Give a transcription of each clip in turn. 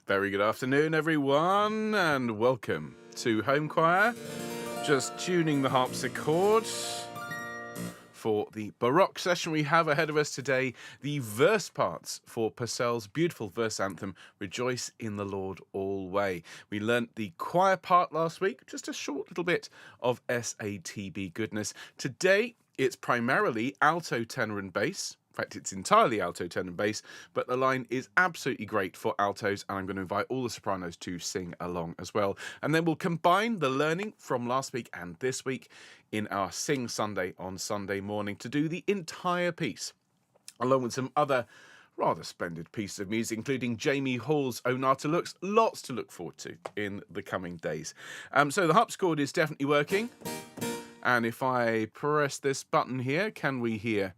Very good afternoon, everyone, and welcome to Home Choir. Just tuning the harpsichord for the Baroque session we have ahead of us today, the verse parts for Purcell's beautiful verse anthem, Rejoice in the Lord Alway. We learnt the choir part last week, just a short little bit of ATB goodness. Today, it's primarily alto, tenor and bass. In fact, it's entirely alto, tenor and bass, but the line is absolutely great for altos, and I'm going to invite all the sopranos to sing along as well. And then we'll combine the learning from last week and this week in our Sing Sunday on Sunday morning to do the entire piece, along with some other rather splendid pieces of music, including Jamie Hall's Onata Looks. Lots to look forward to in the coming days. So the harpsichord is definitely working. And if I press this button here, can we hear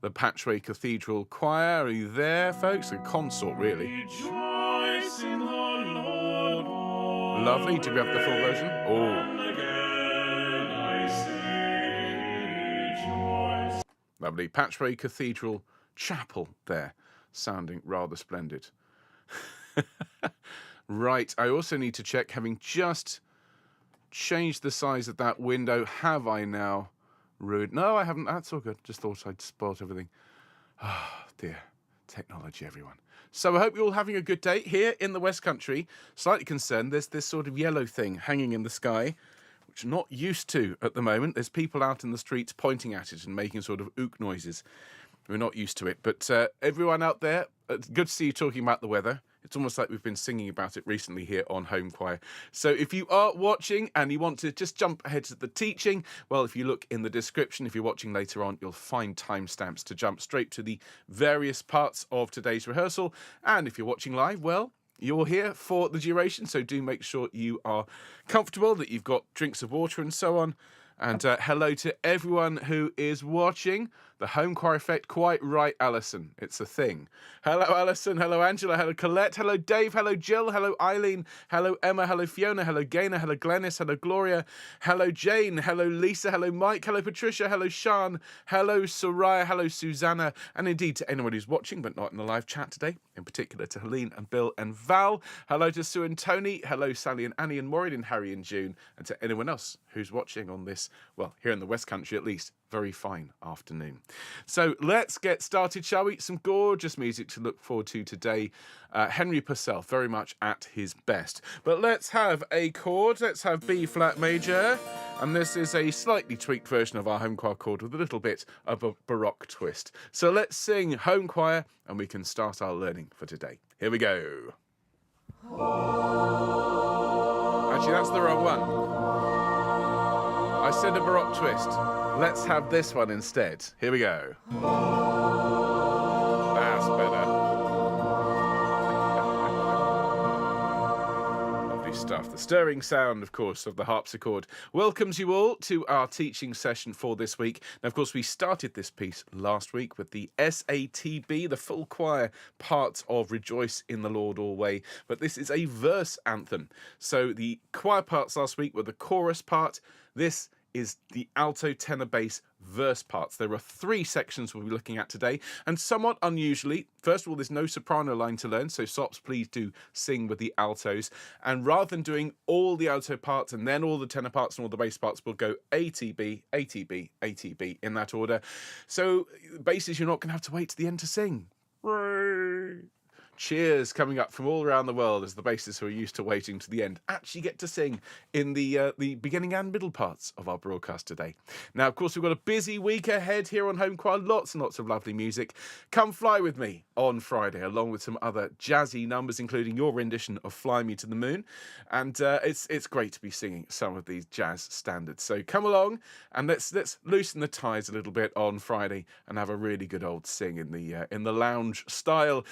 the Patchway Cathedral Choir? Are you there, folks? A consort, really. Rejoice in the Lord always. Lovely. Do we have the full version? Oh. And again I say rejoice. Lovely. Patchway Cathedral Chapel there, sounding rather splendid. Right. I also need to check, having just changed the size of that window, have I now ruined? No, I haven't. That's all good. Just thought I'd spoilt everything. Ah, dear. Technology, everyone. So I hope you're all having a good day here in the West Country. Slightly concerned, there's this sort of yellow thing hanging in the sky, which I'm not used to at the moment. There's people out in the streets pointing at it and making sort of ook noises. We're not used to it. But everyone out there, good to see you talking about the weather. It's almost like we've been singing about it recently here on Home Choir. So if you are watching and you want to just jump ahead to the teaching, well, if you look in the description, if you're watching later on, you'll find timestamps to jump straight to the various parts of today's rehearsal. And if you're watching live, well, you're here for the duration, so do make sure you are comfortable, that you've got drinks of water and so on. And hello to everyone who is watching. The Home Choir Effect, quite right, Alison. It's a thing. Hello, Alison. Hello, Angela. Hello, Colette. Hello, Dave. Hello, Jill. Hello, Eileen. Hello, Emma. Hello, Fiona. Hello, Gaynor. Hello, Glennis. Hello, Gloria. Hello, Jane. Hello, Lisa. Hello, Mike. Hello, Patricia. Hello, Sean. Hello, Soraya. Hello, Susanna. And indeed to anyone who's watching but not in the live chat today, in particular to Helene and Bill and Val. Hello to Sue and Tony. Hello, Sally and Annie and Maureen and Harry and June. And to anyone else who's watching on this, well, here in the West Country at least, very fine afternoon. So let's get started, shall we? Some gorgeous music to look forward to today. Henry Purcell, very much at his best. But let's have a chord. Let's have B flat major. And this is a slightly tweaked version of our Home Choir chord with a little bit of a Baroque twist. So let's sing Home Choir and we can start our learning for today. Here we go. Actually, that's the wrong one. I said a Baroque twist. Let's have this one instead. Here we go. That's better. Lovely stuff. The stirring sound, of course, of the harpsichord welcomes you all to our teaching session for this week. Now, of course, we started this piece last week with the SATB, the full choir part of Rejoice in the Lord Alway. But this is a verse anthem. So the choir parts last week were the chorus part. This is the alto, tenor, bass verse parts. There are three sections we'll be looking at today, and somewhat unusually, first of all, there's no soprano line to learn, so sops, please do sing with the altos. And rather than doing all the alto parts and then all the tenor parts and all the bass parts, we'll go ATB, ATB, ATB in that order. So basses, you're not going to have to wait to the end to sing. Hooray! Cheers coming up from all around the world as the bassists who are used to waiting to the end actually get to sing in the beginning and middle parts of our broadcast today. Now, of course, we've got a busy week ahead here on Home Choir. Lots and lots of lovely music. Come fly with me on Friday, along with some other jazzy numbers, including your rendition of Fly Me to the Moon. And it's great to be singing some of these jazz standards. So come along and let's loosen the ties a little bit on Friday and have a really good old sing in the lounge style.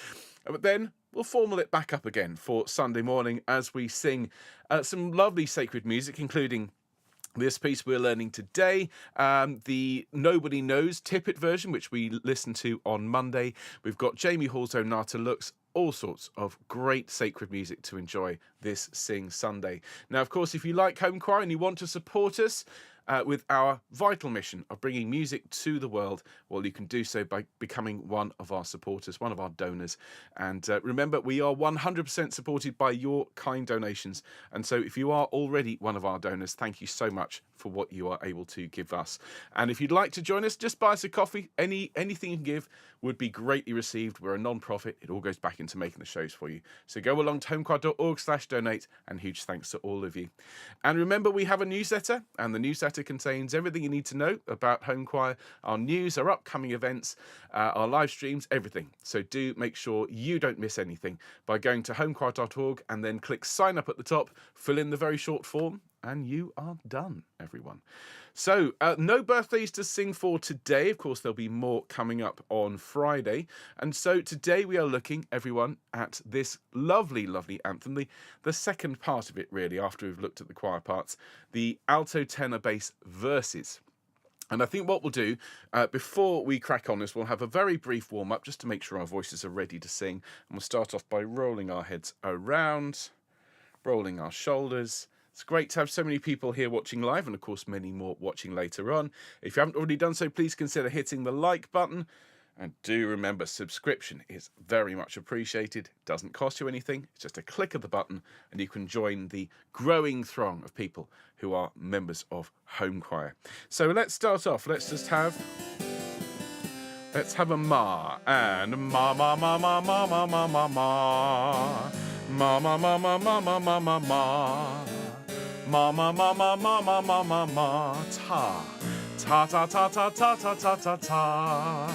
But then we'll formal it back up again for Sunday morning as we sing some lovely sacred music, including this piece we're learning today, the Nobody Knows Tippett version, which we listened to on Monday. We've got Jamie Hall's Onata Looks, all sorts of great sacred music to enjoy this Sing Sunday. Now, of course, if you like Home Choir and you want to support us, with our vital mission of bringing music to the world, well, you can do so by becoming one of our supporters, one of our donors. And remember, we are 100% supported by your kind donations. And so if you are already one of our donors, thank you so much for what you are able to give us. And if you'd like to join us, just buy us a coffee. Anything you can give would be greatly received. We're a non-profit. It all goes back into making the shows for you. So go along to homechoir.org/donate, and huge thanks to all of you. And remember, we have a newsletter, and the newsletter contains everything you need to know about Home Choir, our news, our upcoming events, our live streams, everything. So do make sure you don't miss anything by going to homechoir.org and then click sign up at the top, fill in the very short form, and you are done, everyone. So, no birthdays to sing for today. Of course, there'll be more coming up on Friday. And so today we are looking, everyone, at this lovely, lovely anthem, the second part of it, really, after we've looked at the choir parts, the alto, tenor, bass verses. And I think what we'll do, before we crack on, is we'll have a very brief warm-up just to make sure our voices are ready to sing. And we'll start off by rolling our heads around, rolling our shoulders. It's great to have so many people here watching live, and of course many more watching later on. If you haven't already done so, please consider hitting the like button. And do remember, subscription is very much appreciated. It doesn't cost you anything. It's just a click of the button and you can join the growing throng of people who are members of Home Choir. So let's start off. Let's have a ma, and ma ma ma ma ma ma ma ma ma ma ma ma ma ma ma ma ma ma. Ma ma ma ma ma ma ma ma ma, ta ta ta ta ta ta ta ta ta ta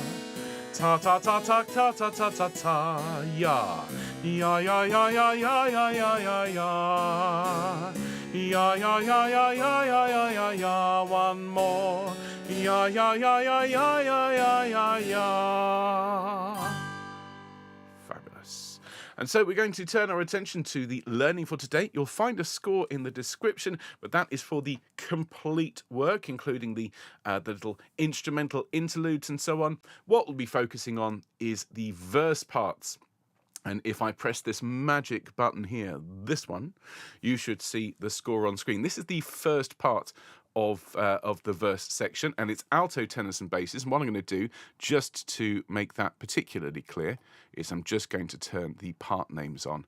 ta ta ta ta ta ta ta ta ta, ya ya ya ya ya ya ya ya ya ya ya ya ya ya ya ya ya ya ya, one more, ya ya ya ya ya ya ya ya ya. Fabulous. And so we're going to turn our attention to the learning for today. You'll find a score in the description, but that is for the complete work, including the little instrumental interludes and so on. What we'll be focusing on is the verse parts. And if I press this magic button here, this one, you should see the score on screen. This is the first part of the verse section, and it's alto, tenors and basses. And what I'm going to do, just to make that particularly clear, is I'm just going to turn the part names on.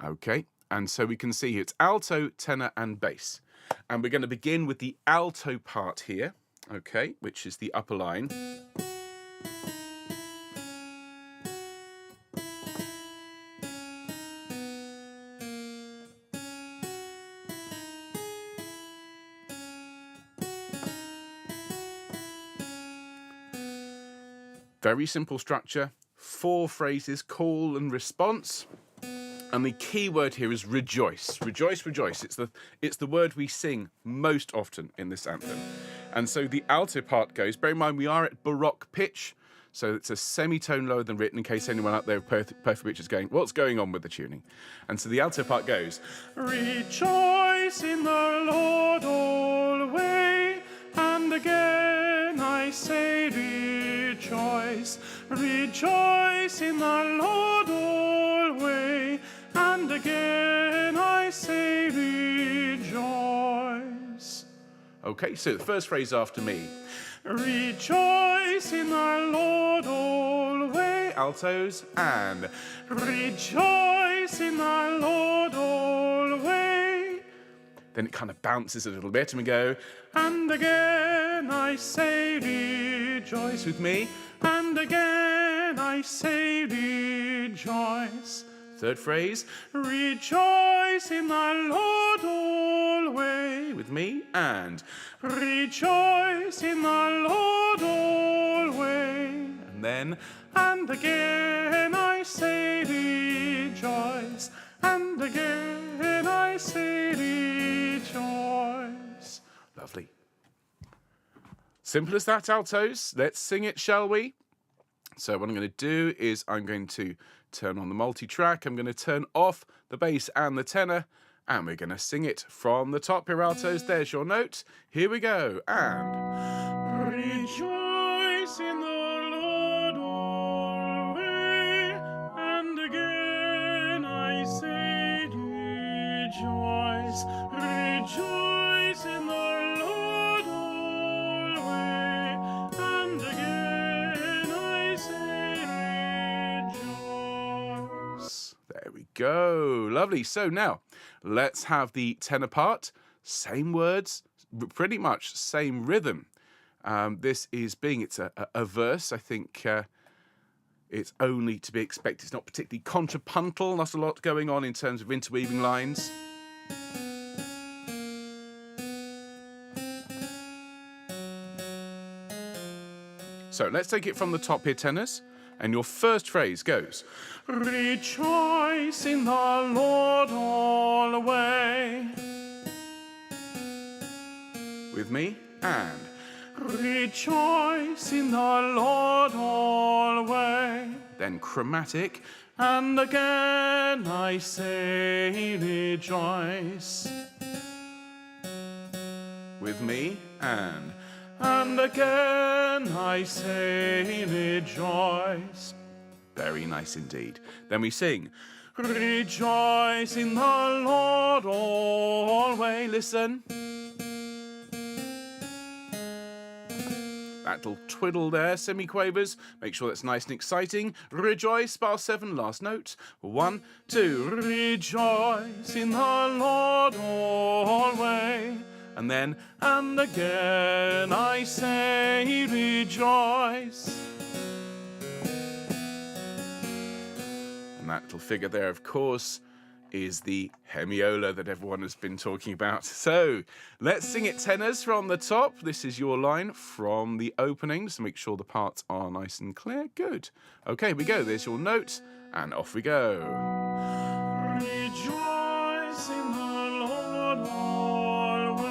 Okay, and so we can see here it's alto, tenor and bass. And we're going to begin with the alto part here, okay, which is the upper line. Very simple structure, 4 phrases, call and response. And the key word here is rejoice. Rejoice, rejoice. It's the word we sing most often in this anthem. And so the alto part goes, bear in mind we are at Baroque pitch, so it's a semitone lower than written, in case anyone out there with perfect pitch is going, what's going on with the tuning? And so the alto part goes, rejoice in the Lord alway, and again I say rejoice. Rejoice in the Lord alway, and again I say rejoice. Okay, so the first phrase after me. Rejoice in the Lord alway, altos, and rejoice in the Lord alway. Then it kind of bounces a little bit and we go, and again I say rejoice with me, and again I say rejoice. Third phrase, rejoice in the Lord alway, with me, and rejoice in the Lord alway. And then, and again I say rejoice, and again I say rejoice. Lovely. Simple as that, altos. Let's sing it, shall we? So what I'm going to do is I'm going to turn on the multi-track. I'm going to turn off the bass and the tenor, and we're going to sing it from the top here, altos. There's your note. Here we go. And rejoice in the Lord alway, and again I say rejoice. Rejoice in the Lord alway. we go. Lovely. So now let's have the tenor part. Same words, pretty much same rhythm. This is it's a verse. I think it's only to be expected. It's not particularly contrapuntal. Not a lot going on in terms of interweaving lines. So let's take it from the top here, tenors. And your first phrase goes, rejoice in the Lord alway. With me, and rejoice in the Lord alway. Then chromatic, and again I say rejoice. With me, and again I say rejoice. Very nice indeed. Then we sing, rejoice in the Lord alway. Listen. That little twiddle there, semiquavers. Make sure that's nice and exciting. Rejoice, bar 7, last note. 1, 2. Rejoice in the Lord alway. And then, and again I say rejoice. And that little figure there, of course, is the hemiola that everyone has been talking about. So let's sing it, tenors, from the top. This is your line from the opening, so make sure the parts are nice and clear. Good. Okay, here we go. There's your note, and off we go. Rejoice in the Lord alway,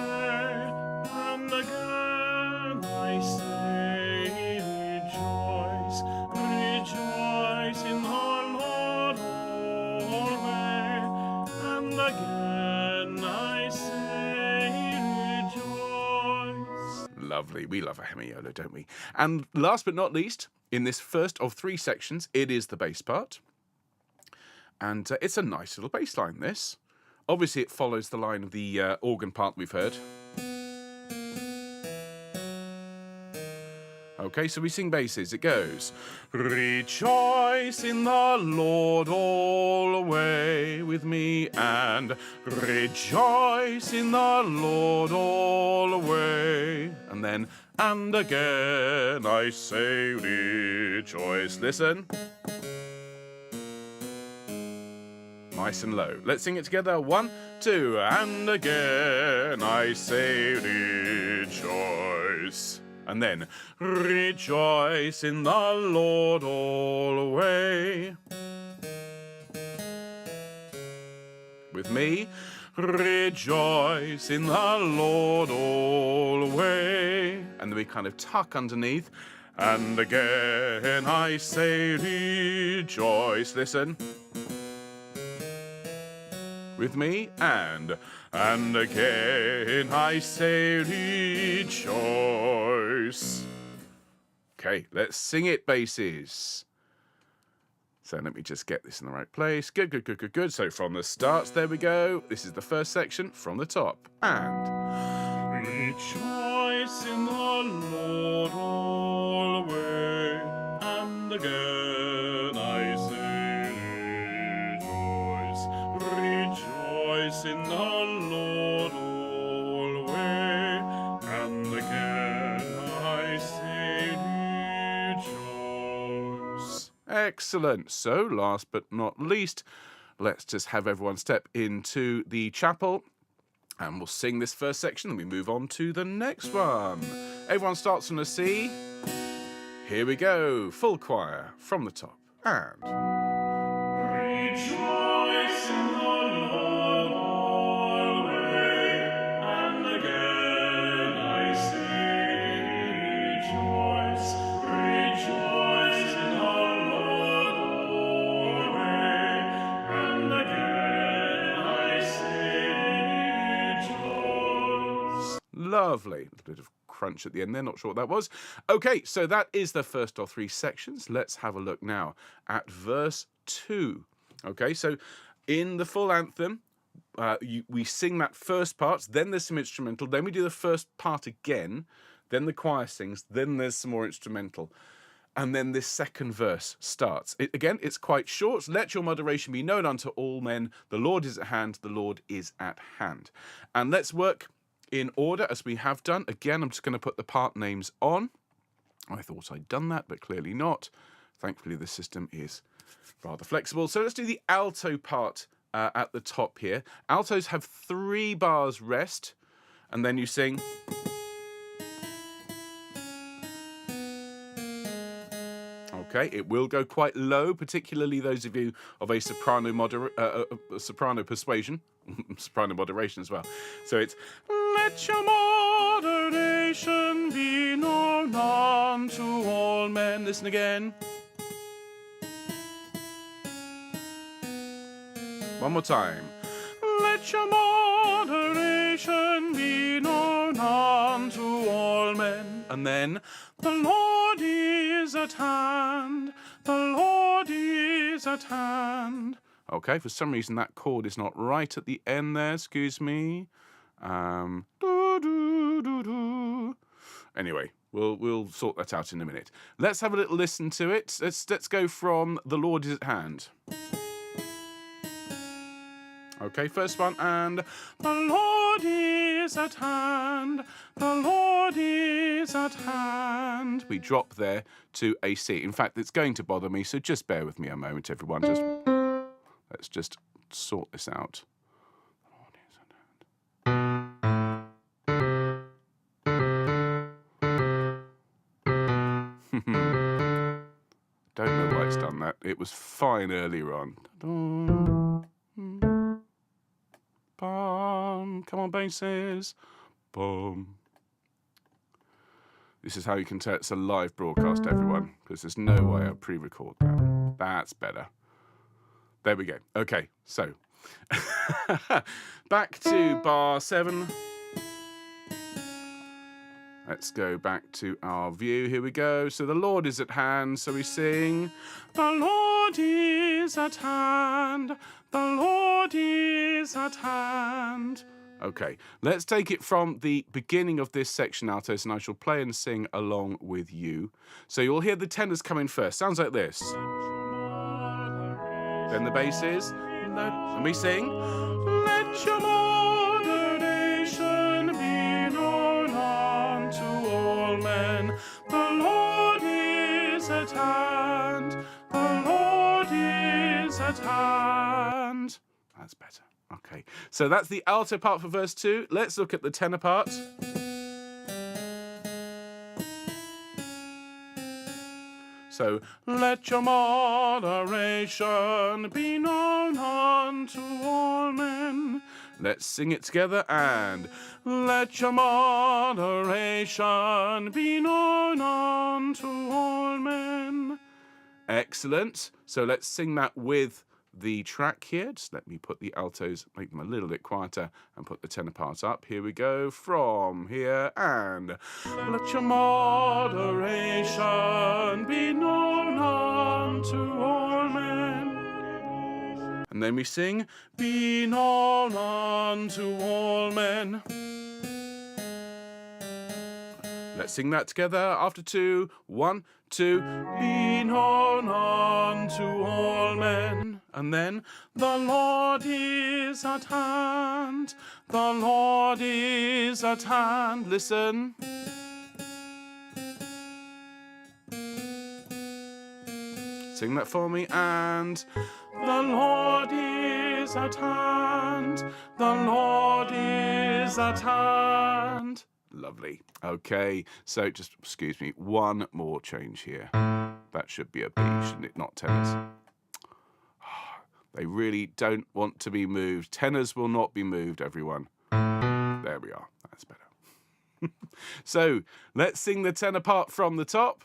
and again I say rejoice. Rejoice in the Lord alway, and again I say rejoice. Lovely. We love a hemiola, don't we? And last but not least, in this first of 3 sections, it is the bass part. And it's a nice little bass line, this. Obviously, it follows the line of the organ part we've heard. Okay, so we sing basses. It goes, rejoice in the Lord alway. With me, and rejoice in the Lord alway. And then, and again I say rejoice. Listen. Nice and low. Let's sing it together. 1, 2, and again I say rejoice. And then, rejoice in the Lord alway. With me, rejoice in the Lord alway. And then we kind of tuck underneath. And again I say rejoice. Listen. With me, and again I say rejoice. Okay, let's sing it, basses. So let me just get this in the right place. Good, good, good, good, good. So from the start, there we go. This is the first section from the top. And rejoice in the Lord alway, and again I say rejoice in the Lord alway, and again I say rejoice. Excellent. So last but not least, let's just have everyone step into the chapel, and we'll sing this first section, and we move on to the next one. Everyone starts from a C. Here we go. Full choir from the top. And rejoice in the Lord alway, and again I say rejoice. Rejoice in the Lord alway, and again I say rejoice. Lovely. A little bit of crunch at the end there, not sure what that was. Okay, so that is the first of 3 sections. Let's have a look now at verse 2. Okay, so in the full anthem, we sing that first part, then there's some instrumental, then we do the first part again, then the choir sings, then there's some more instrumental. And then this second verse starts. Again, it's quite short. Let your moderation be known unto all men. The Lord is at hand. The Lord is at hand. And let's work in order as we have done. Again, I'm just going to put the part names on. I thought I'd done that, but clearly not. Thankfully, the system is rather flexible. So let's do the alto part at the top here. Altos have 3 bars rest, and then you sing. Okay, it will go quite low, particularly those of you of a soprano soprano persuasion, soprano moderation as well. So it's let your moderation be known unto all men. Listen again. One more time. Let your moderation be known unto all men. And then the Lord is at hand. The Lord is at hand. Okay, for some reason that chord is not right at the end there. Excuse me. Do, do, do, do. Anyway, we'll sort that out in a minute. Let's have a little listen to it. Let's go from the Lord is at hand. Okay, first one, and the Lord is at hand, the Lord is at hand. We drop there to a C. In fact, it's going to bother me, so just bear with me a moment, everyone. Let's just sort this out. The Lord is at hand. Don't know why it's done that. It was fine earlier on. Bum. Come on, basses. Boom. This is how you can tell it's a live broadcast, everyone, because there's no way I pre-record that. That's better. There we go. Okay, so back to bar 7. Let's go back to our view. Here we go. So the Lord is at hand. So we sing, the Lord is at hand. The Lord is at hand. Okay, let's take it from the beginning of this section, altos, and I shall play and sing along with you. So you'll hear the tenors come in first. Sounds like this. Then the basses. And we sing, let your moderation be known unto all men. The Lord is at hand. The Lord is at hand. That's better. Okay, so that's the alto part for verse 2. Let's look at the tenor part. So, let your moderation be known unto all men. Let's sing it together, and let your moderation be known unto all men. Excellent. So let's sing that with the track here. Just let me put the altos, make them a little bit quieter, and put the tenor part up. Here we go, from here, and let your moderation be known unto all men. And then we sing, be known unto all men. Let's sing that together after 2. 1, 2. Be known unto all men. And then, the Lord is at hand. The Lord is at hand. Listen. Sing that for me. And the Lord is at hand. The Lord is at hand. Lovely. Okay, so just, excuse me, one more change here. That should be a B, shouldn't it? Not tenors. They really don't want to be moved. Tenors will not be moved, everyone. There we are. That's better. So, let's sing the tenor part from the top,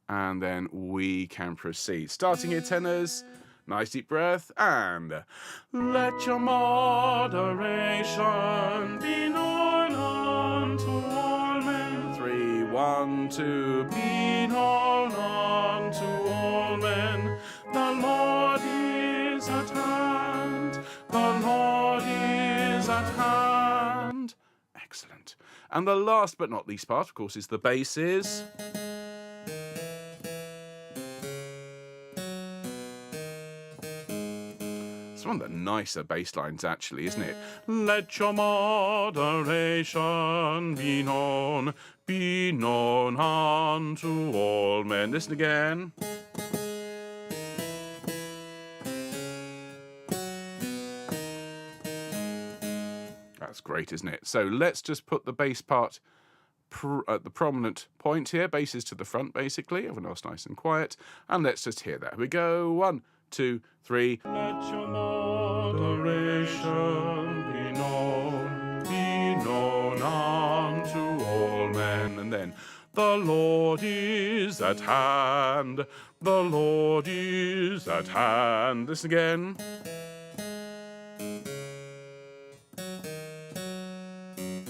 and then we can proceed. Starting here, tenors. Nice deep breath, and let your moderation be known unto all men. 3, 1, 2, be known unto all men. The Lord is at hand. The Lord is at hand. Excellent. And the last but not least part, of course, is the basses. one of the nicer bass lines, actually, isn't it? Let your moderation be known unto all men. Listen again. That's great, isn't it? So let's just put the bass part at the prominent point here. Bass is to the front, basically. Everyone else nice and quiet. And let's just hear that. Here we go. 1, 2, 3. Let your moderation be known unto all men. And then, the Lord is at hand. The Lord is at hand. Listen again.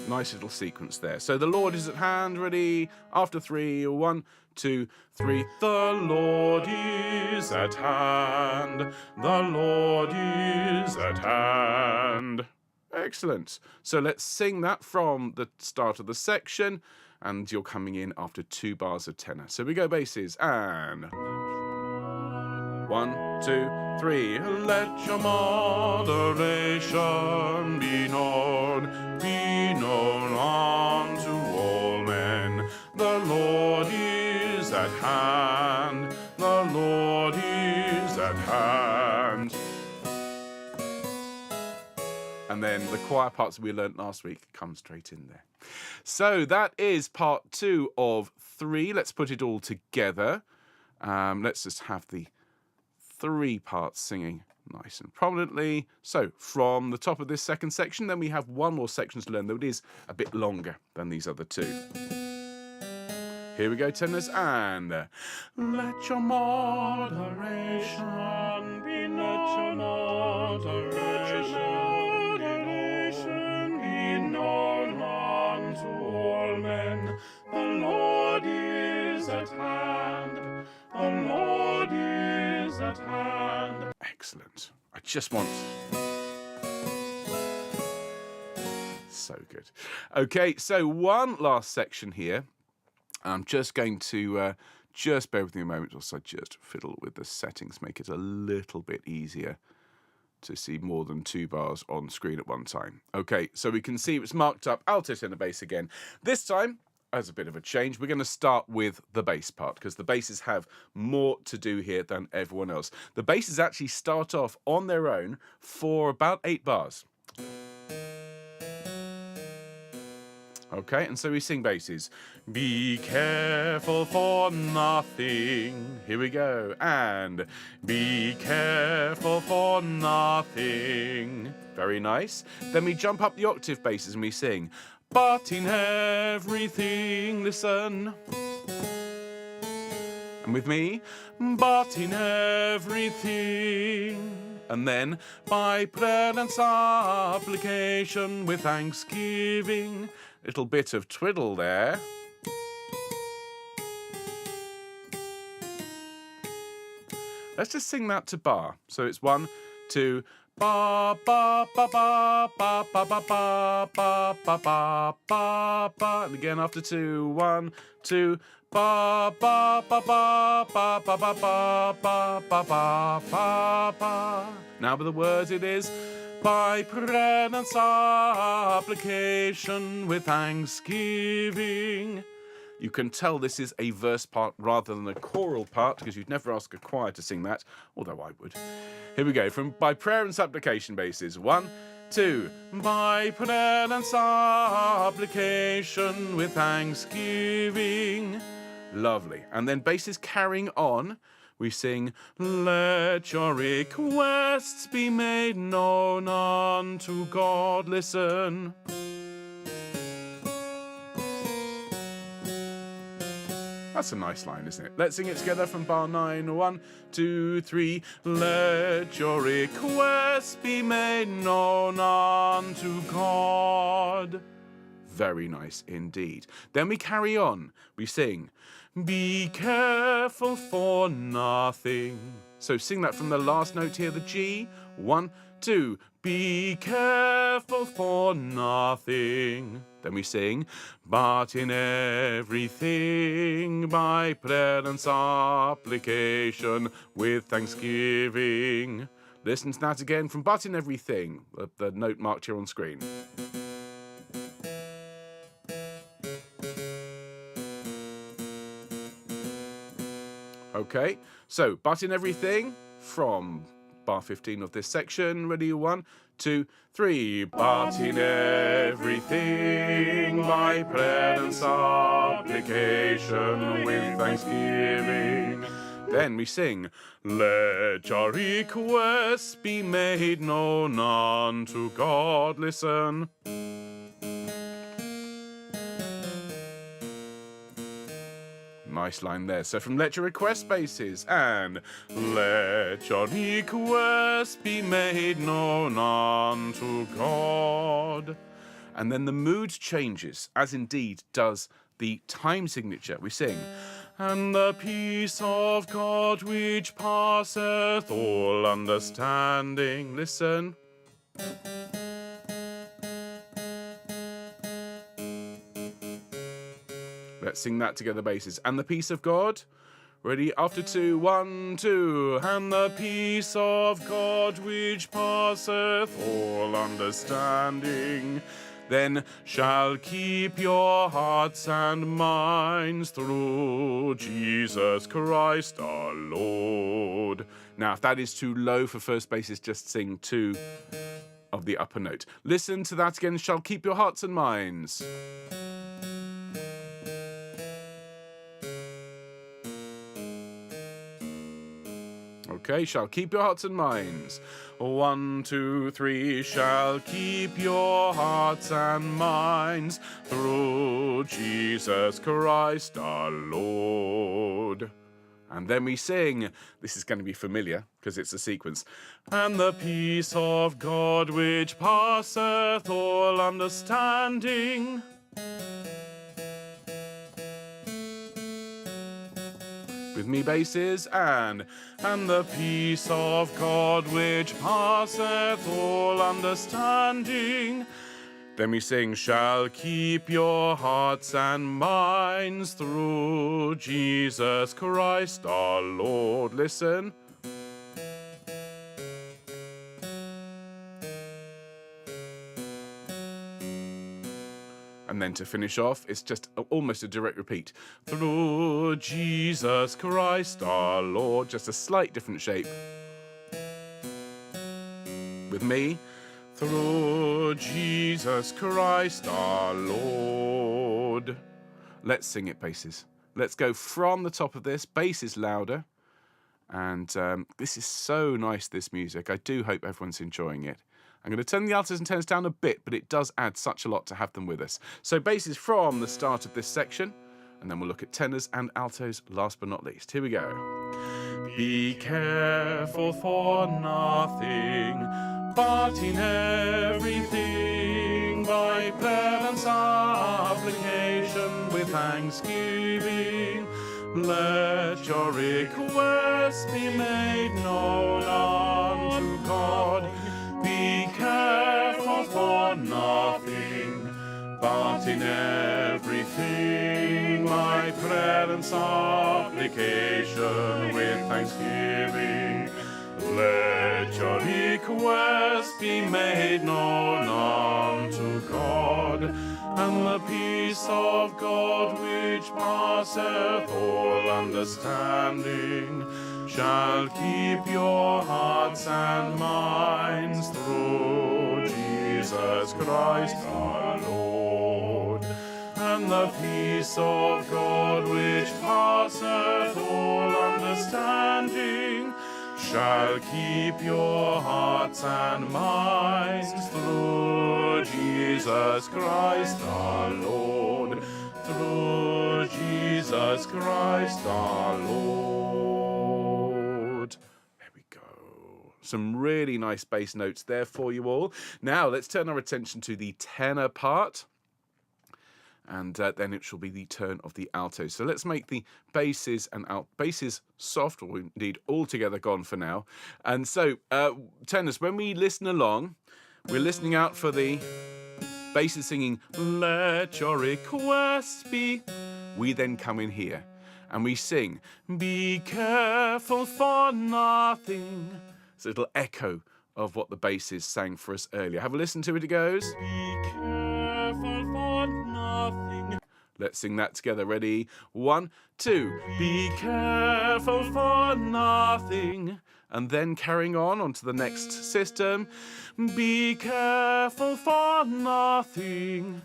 Nice little sequence there. So the Lord is at hand. Ready? After 3. 1, 2, 3. The Lord is at hand. The Lord is at hand. Excellent. So let's sing that from the start of the section, and you're coming in after 2 bars of tenor. So we go basses, and 1, 2, 3. Let your moderation be known unto all men. The Lord is at hand. The Lord is at hand. And then the choir parts we learnt last week come straight in there. So that is part 2 of 3. Let's put it all together. Let's just have the 3 parts singing nice and prominently. So from the top of this second section, then we have 1 more section to learn, though it is a bit longer than these other 2. Here we go, tenors, and let your moderation be known. Be known unto all men. The Lord is at hand. The Lord is at hand. Excellent. I just want... So good. Okay, so one last section here. I'm just going to just bear with me a moment or so, just fiddle with the settings, make it a little bit easier to see more than 2 bars on screen at one time. Okay, so we can see it's marked up alto, tenor, bass again. This time, as a bit of a change, we're going to start with the bass part, because the basses have more to do here than everyone else. The basses actually start off on their own for about 8 bars. Okay, and so we sing basses. Be careful for nothing. Here we go. And be careful for nothing. Very nice. Then we jump up the octave basses and we sing. But in everything, listen. And with me, but in everything. And then, by prayer and supplication with thanksgiving. Little bit of twiddle there. Let's just sing that to bar. So it's 1, 2, ba ba ba ba ba ba ba ba ba ba ba ba ba. And again after 2, 1, 2, ba ba ba ba ba ba ba ba ba ba ba ba. Now with the words it is by prayer and supplication with thanksgiving. You can tell this is a verse part rather than a choral part, because you'd never ask a choir to sing that, although I would. Here we go, from by prayer and supplication bases. 1, 2, by prayer and supplication with thanksgiving. Lovely. And then basses carrying on. We sing, let your requests be made known unto God. Listen. That's a nice line, isn't it? Let's sing it together from bar 9. 1, 2, 3. Let your requests be made known unto God. Very nice indeed. Then we carry on. We sing, be careful for nothing. So sing that from the last note here, the G. 1, 2. Be careful for nothing. Then we sing, but in everything by prayer and supplication with thanksgiving. Listen to that again from But in Everything, the note marked here on screen. Okay, so But in Everything from bar 15 of this section. Ready? 1, 2, 3. But in everything, by prayer and supplication, with thanksgiving. Then we sing, let your requests be made known unto God. Listen. Nice line there. So from let your request bases and let your requests be made known unto God. And then the mood changes, as indeed does the time signature. We sing, and the peace of God which passeth all understanding. Listen. Let's sing that together, basses. And the peace of God. Ready? After 2, 1, 2. And the peace of God which passeth all understanding, then shall keep your hearts and minds through Jesus Christ our Lord. Now, if that is too low for first basses, just sing 2 of the upper note. Listen to that again. Shall keep your hearts and minds. Okay, shall keep your hearts and minds. 1, 2, 3, shall keep your hearts and minds through Jesus Christ our Lord. And then we sing, this is going to be familiar because it's a sequence. And the peace of God which passeth all understanding. With me, basses, and the peace of God which passeth all understanding. Then we sing, shall keep your hearts and minds through Jesus Christ our Lord. Listen. And then to finish off, it's just almost a direct repeat. Through Jesus Christ our Lord. Just a slight different shape. With me. Through Jesus Christ our Lord. Let's sing it, basses. Let's go from the top of this. Bass is louder. And this is so nice, this music. I do hope everyone's enjoying it. I'm going to turn the altos and tenors down a bit, but it does add such a lot to have them with us. So basses from the start of this section, and then we'll look at tenors and altos last but not least. Here we go. Be careful for nothing, but in everything, by prayer and supplication with thanksgiving, let your requests be made known unto God. Be careful for nothing, but in everything, by prayer and supplication with thanksgiving, let your requests be made known unto God. And the peace of God which passeth all understanding shall keep your hearts and minds through Jesus Christ our Lord. And the peace of God which passeth all understanding shall keep your hearts and minds through Jesus Christ our Lord. Through Jesus Christ our Lord. There we go. Some really nice bass notes there for you all. Now let's turn our attention to the tenor part. And then it shall be the turn of the altos. So let's make the basses and basses soft, or indeed altogether gone for now. And so, tenors, when we listen along, we're listening out for the basses singing, let your requests be. We then come in here and we sing, be careful for nothing, It's a little echo of what the basses sang for us earlier. Have a listen to it. It goes. Be careful for nothing. Let's sing that together. Ready? 1, 2. Be careful for nothing. And then carrying on onto the next system. Be careful for nothing.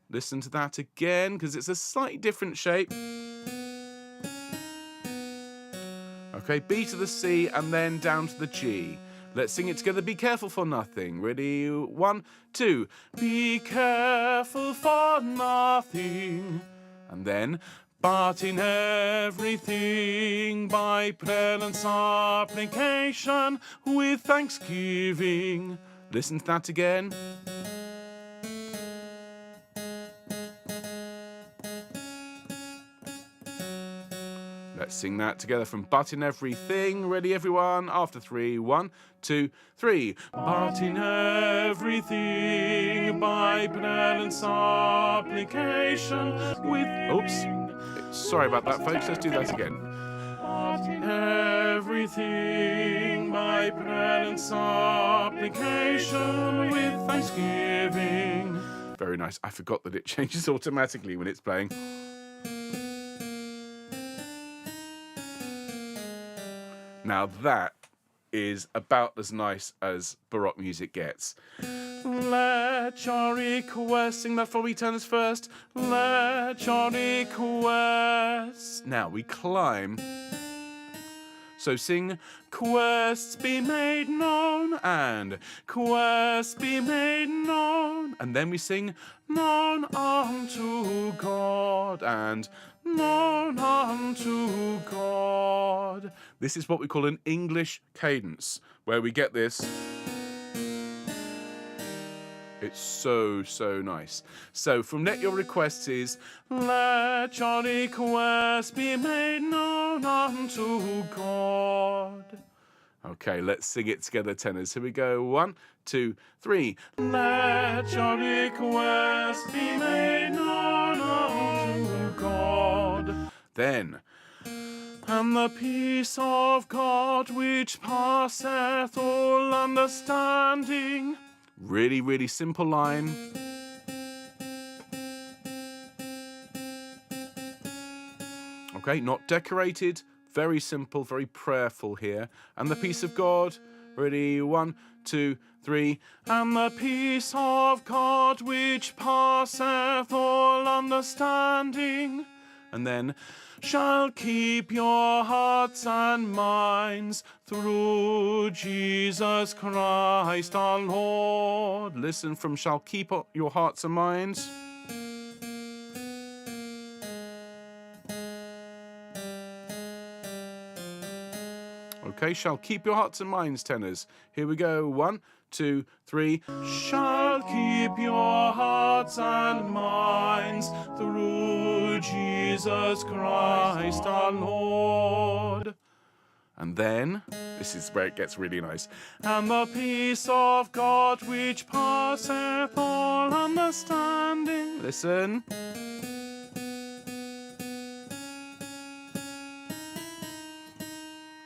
Listen to that again because it's a slightly different shape. Okay, B to the C and then down to the G. Let's sing it together. Be careful for nothing. Ready? 1, 2. Be careful for nothing. And then, but in everything by prayer and supplication with thanksgiving. Listen to that again. Let's sing that together from But in Everything. Ready, everyone? After 3. 1, 2, 3. But in everything, by prayer and supplication, with... Oops. Sorry about that, folks. Let's do that again. But in everything, by prayer and supplication, with thanksgiving. Very nice. I forgot that it changes automatically when it's playing. Now that is about as nice as Baroque music gets. Let your request, sing that for we tenors first. Let your request. Now we climb. So sing, quests be made known, and quests be made known. And then we sing, known unto God, and known unto God. This is what we call an English cadence, where we get this. It's so, so nice. So from Let Your Requests is, let your requests be made known unto God. Okay, let's sing it together, tenors. Here we go. 1, 2, 3. Let your requests be made known unto God. Then, and the peace of God which passeth all understanding. Really, really simple line. Okay, not decorated. Very simple, very prayerful here. And the peace of God. Ready? 1, 2, 3. And the peace of God which passeth all understanding. And then, shall keep your hearts and minds through Jesus Christ our Lord. Listen from shall keep your hearts and minds. Okay, shall keep your hearts and minds, tenors. Here we go. 1, 2, 3. Shall keep your hearts and minds through Jesus Christ our Lord. And then, this is where it gets really nice. And the peace of God which passeth all understanding. Listen.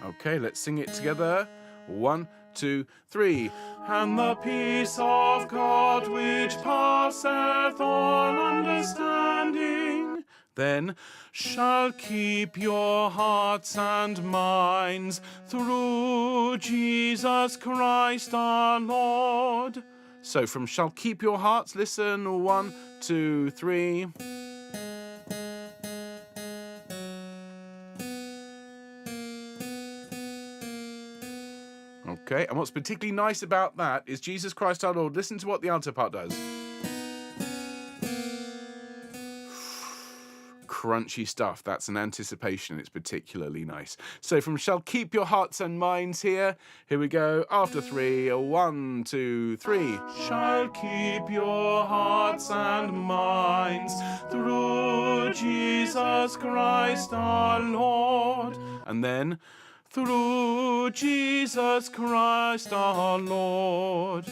Okay, let's sing it together. 1, 2, 3. And the peace of God which passeth all understanding, then shall keep your hearts and minds through Jesus Christ our Lord. So from shall keep your hearts, listen. 1, 2, 3. Okay, and what's particularly nice about that is Jesus Christ our Lord. Listen to what the alto part does. Crunchy stuff. That's an anticipation. It's particularly nice. So from shall keep your hearts and minds here. Here we go. After 3. 1, 2, 3. Shall keep your hearts and minds through Jesus Christ our Lord. And then through Jesus Christ our Lord.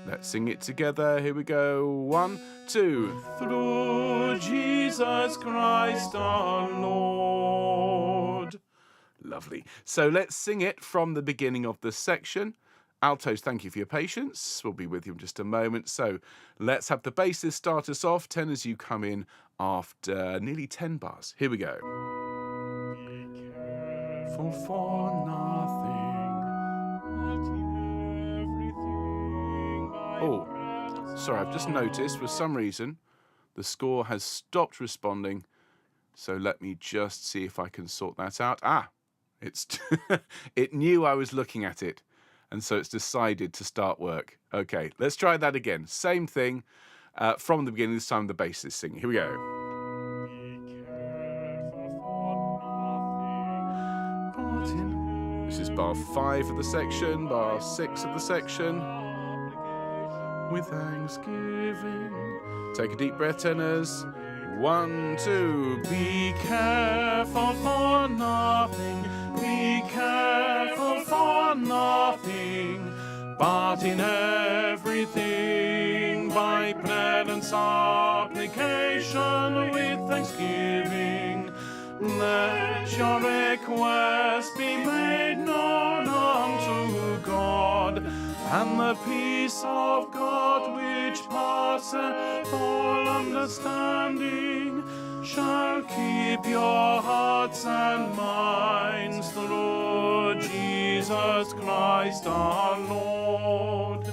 Let's sing it together. Here we go. 1, 2. Through Jesus Christ our Lord. Lovely. So let's sing it from the beginning of the section. Altos, thank you for your patience. We'll be with you in just a moment. So let's have the basses start us off. Tenors, you come in after nearly 10 bars. Here we go. Be careful for nothing, but in everything by Oh, prayer and sorry, I've just noticed for some reason the score has stopped responding. So let me just see if I can sort that out. Ah, it's it knew I was looking at it, and so it's decided to start work. Okay, let's try that again. Same thing from the beginning. This time the bass is singing. Here we go. Be careful for nothing, but in This is bar 5 of the section, bar 6 of the section. With thanksgiving. Take a deep breath, tenors. 1, 2. Be careful for nothing. Be careful for nothing. But in everything, by prayer and supplication, with thanksgiving, let your request be made known unto God, and the peace of God, which passeth all understanding, shall keep your hearts and minds through Jesus Christ our Lord.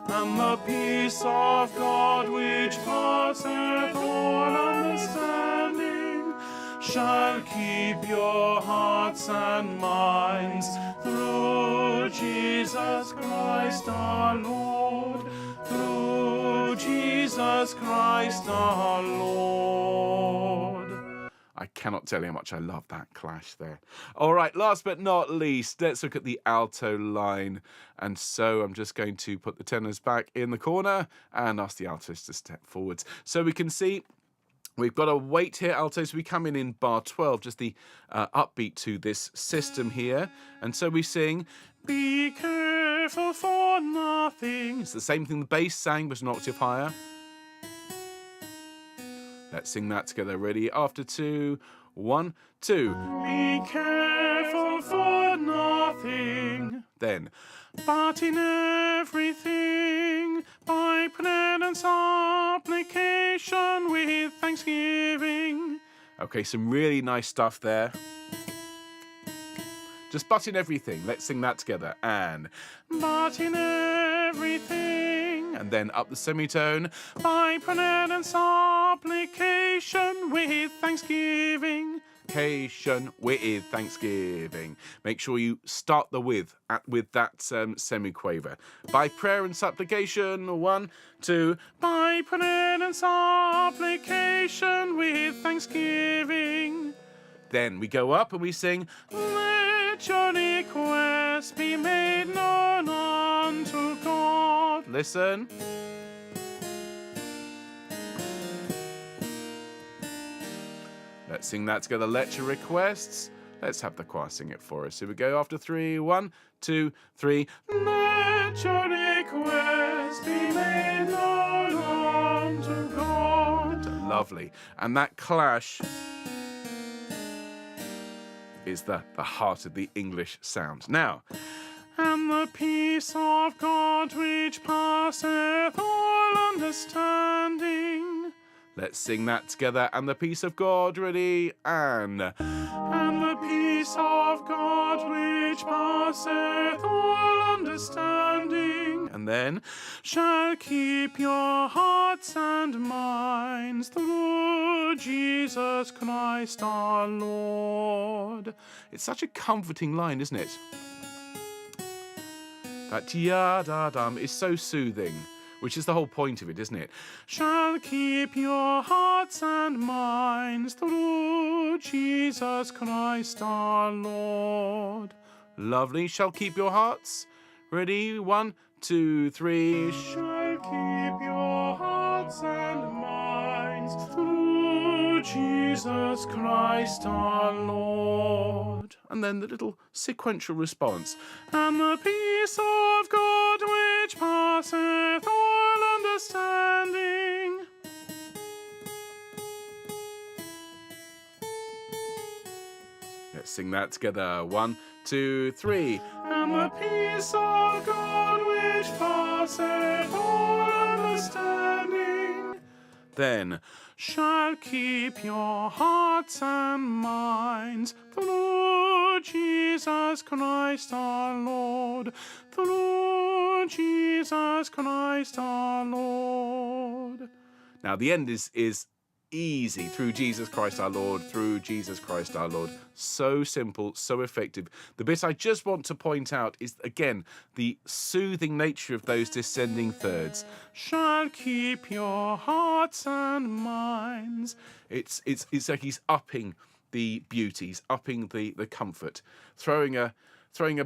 And the peace of God, which passeth all understanding, shall keep your hearts and minds through Jesus Christ our Lord. Through Jesus Christ our Lord. I cannot tell you how much I love that clash there. All right, last but not least, let's look at the alto line. And so I'm just going to put the tenors back in the corner and ask the altos to step forwards. So we can see we've got a weight here, altos. We come in bar 12, just the upbeat to this system here. And so we sing, be careful for nothing. It's the same thing the bass sang, but an octave higher. Let's sing that together. Ready? After 2, 1, 2. Be careful for nothing. Then, but in everything, by prayer and supplication, with thanksgiving. Okay, some really nice stuff there. Just but in everything. Let's sing that together. And but in everything. And then up the semitone. By prayer and supplication with thanksgiving. With thanksgiving. Make sure you start the with that semiquaver. By prayer and supplication. 1, 2. By prayer and supplication with thanksgiving. Then we go up and we sing, let your request be made known unto God. Listen. Let's sing that together. Let your requests. Let's have the choir sing it for us. Here we go. After 3, 1, 2, 3. Let your request be made known unto God. Lovely. And that clash is the heart of the English sound. Now, and the peace of God which passeth all understanding. Let's sing that together. And the peace of God, ready? And the peace of God which passeth all understanding. And then, shall keep your hearts and minds through Jesus Christ our Lord. It's such a comforting line, isn't it? That ya-da-dum is so soothing, which is the whole point of it, isn't it? Shall keep your hearts and minds through Jesus Christ our Lord. Lovely. Shall keep your hearts. Ready? 1, 2, 3. Shall keep your hearts and minds through Jesus Christ our Lord. And then the little sequential response. And the peace of God which passeth all understanding. Let's Let's sing that together. 1, 2, 3. And the peace of God which passeth all understanding, then shall keep your hearts and minds, the Lord Jesus Christ our Lord, the Lord Jesus Christ our Lord. Now the end is easy. Through Jesus Christ our Lord, through Jesus Christ our Lord. So simple, so effective. The bit I just want to point out is, again, the soothing nature of those descending thirds. Shall keep your hearts and minds. It's like he's upping the beauty, he's upping the comfort, throwing a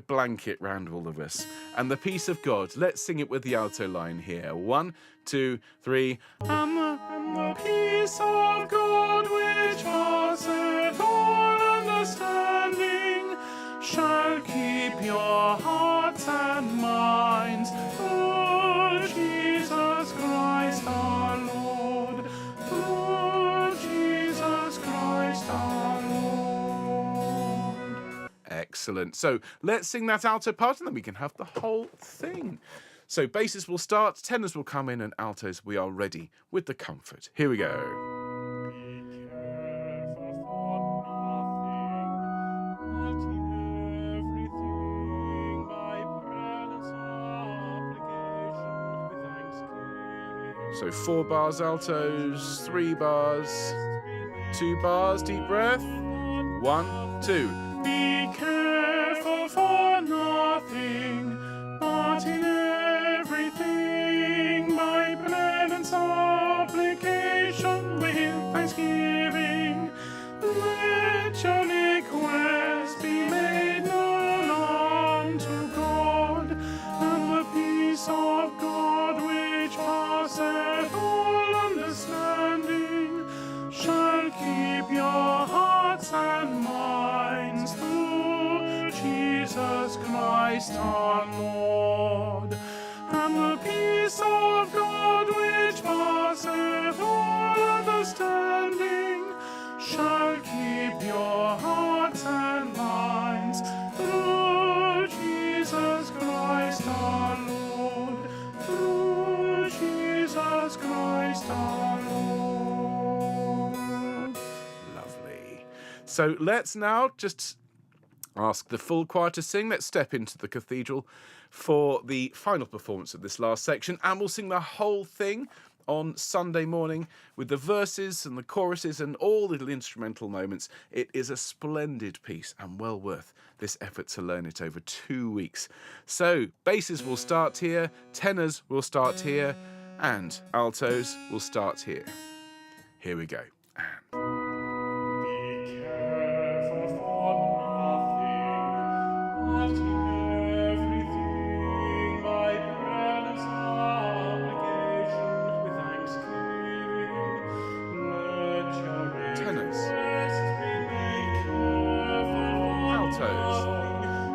blanket round all of us. And the peace of God. Let's sing it with the alto line here. 1, 2, 3. And the peace of God which passeth all understanding shall keep your hearts and minds through Jesus Christ our Lord, through Jesus Christ our Lord. Excellent. So let's sing that alto part and then we can have the whole thing. So basses will start, tenors will come in, and altos, we are ready with the comfort. Here we go. Be careful for nothing, but in everything by prayer and supplication with thanksgiving. So 4 bars altos, 3 bars, 2 bars, deep breath. 1, 2. Be careful for nothing, but in everything by prayer and supplication with thanksgiving, let your requests be made known unto God, and the peace of God which passeth all understanding shall keep your hearts and minds through Jesus Christ our Lord. And the peace of God which passeth all understanding shall keep your hearts and minds through Jesus Christ our Lord, through Jesus Christ our Lord. Lovely. So let's now just ask the full choir to sing. Let's step into the cathedral for the final performance of this last section, and we'll sing the whole thing on Sunday morning with the verses and the choruses and all the little instrumental moments. It is a splendid piece and well worth this effort to learn it over 2 weeks. So basses will start here, tenors will start here, and altos will start here. Here we go. Be careful for nothing, but in everything by prayer and supplication with thanksgiving, let your Tenors. requests be made careful. Altos.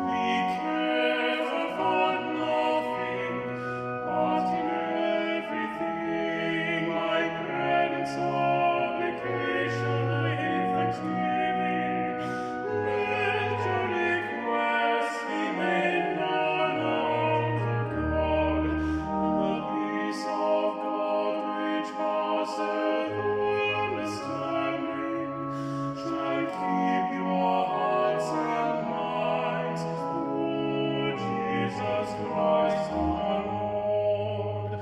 Be careful for nothing, but in everything by prayer and supplication with thanksgiving, let your requests be made known unto God, and the peace of God which passeth all understanding shall keep your hearts and minds through Jesus Christ our Lord.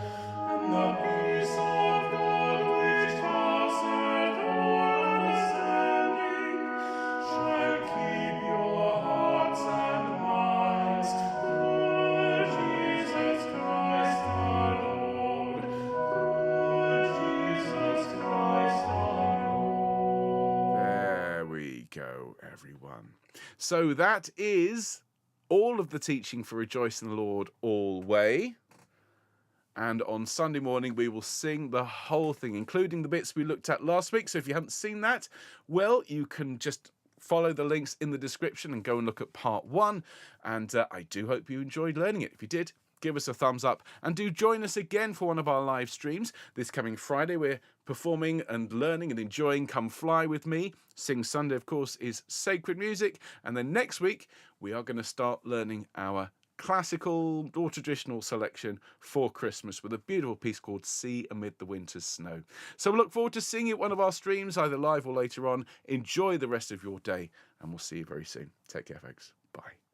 And the peace of God which passeth all understanding shall keep your hearts and minds through Jesus Christ our Lord, through Jesus Christ our Lord. There we go, everyone. So that is all of the teaching for Rejoice in the Lord Alway. And on Sunday morning, we will sing the whole thing, including the bits we looked at last week. So if you haven't seen that, well, you can just follow the links in the description and go and look at part 1. And I do hope you enjoyed learning it. If you did, give us a thumbs up, and do join us again for one of our live streams. This coming Friday, we're performing and learning and enjoying Come Fly With Me. Sing Sunday, of course, is sacred music. And then next week, we are going to start learning our classical or traditional selection for Christmas with a beautiful piece called Sea Amid the Winter's Snow. So we look forward to seeing you at one of our streams, either live or later on. Enjoy the rest of your day, and we'll see you very soon. Take care, folks. Bye.